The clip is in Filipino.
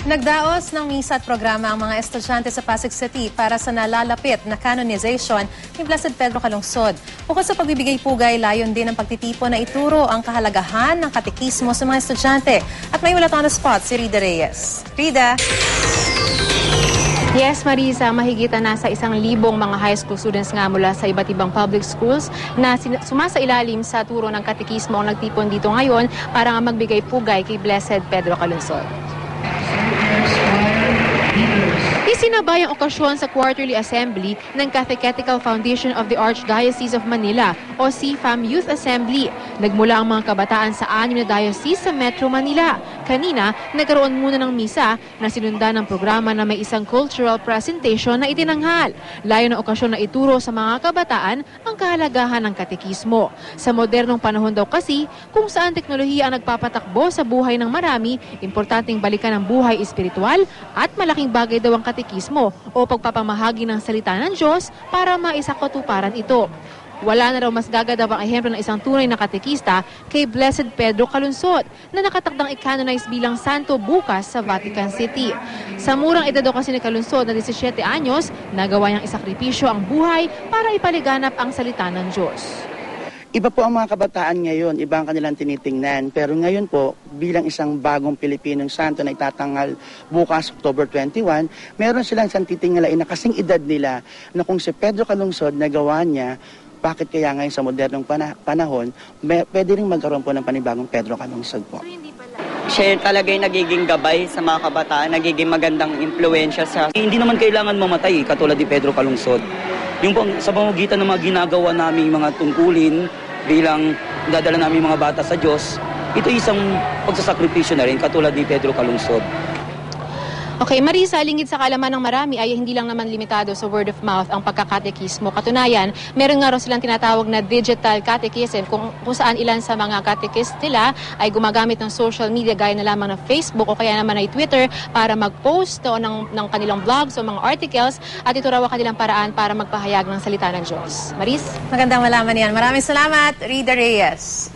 Nagdaos ng misa at programa ang mga estudyante sa Pasig City para sa nalalapit na canonization ni Blessed Pedro Calungsod. Bukod sa pagbibigay pugay, layon din ang pagtitipon na ituro ang kahalagahan ng katekismo sa mga estudyante. At may ulat on the spot si Rida Reyes. Rida! Yes, Marisa, mahigitan na sa 1,000 mga high school students nga mula sa iba't ibang public schools na sumasailalim sa turo ng katekismo ang nagtipon dito ngayon para nga magbigay pugay kay Blessed Pedro Calungsod. Isinabay ang okasyon sa quarterly assembly ng Catechetical Foundation of the Archdiocese of Manila o CFAM Youth Assembly. Nagmula ang mga kabataan sa 6 na diocese sa Metro Manila. Kanina, nagkaroon muna ng misa na sinundan ng programa na may isang cultural presentation na itinanghal. Layo ng okasyon na ituro sa mga kabataan ang kahalagahan ng katekismo. Sa modernong panahon daw kasi, kung saan teknolohiya ang nagpapatakbo sa buhay ng marami, importanteng balikan ang buhay espiritual at malaking bagay daw ang katekismo o pagpapamahagi ng salita ng Diyos para maisakatuparan ito. Wala na raw mas gagadawang ehemplo ng isang tunay na katekista kay Blessed Pedro Calungsod na nakatakdang i-canonize bilang santo bukas sa Vatican City. Sa murang edad kasi ni Calungsod na 17 anyos, nagawa niyang isakripisyo ang buhay para ipaliganap ang salita ng Diyos. Iba po ang mga kabataan ngayon, iba ang kanilang tinitingnan. Pero ngayon po, bilang isang bagong Pilipinong santo na itatanghal bukas, October 21, meron silang isang titingalain na kasing edad nila na kung si Pedro Calungsod nagawa niya, bakit kaya ngayon sa modernong panahon, pwede rin magkaroon po ng panibagong Pedro Calungsod po. Siya talaga yung nagiging gabay sa mga kabataan, nagiging magandang impluensya sa... Hindi naman kailangan mamatay, katulad ni Pedro Calungsod. Yung sa pamamagitan ng mga ginagawa naming mga tungkulin bilang dadala namin mga bata sa Diyos, ito isang pagsasakripisyo na rin, katulad ni Pedro Calungsod. Okay, Marisa, lingid sa kaalaman ng marami ay hindi lang naman limitado sa word of mouth ang pagkakatekismo. Katunayan, meron nga raw silang tinatawag na digital catechism kung saan ilan sa mga catechist nila ay gumagamit ng social media gaya na lamang ng Facebook o kaya naman ay Twitter para mag-post ng kanilang blogs o mga articles at ito raw ang kanilang paraan para magpahayag ng salita ng Diyos. Maris? Magandang malaman yan. Maraming salamat, Rida Reyes.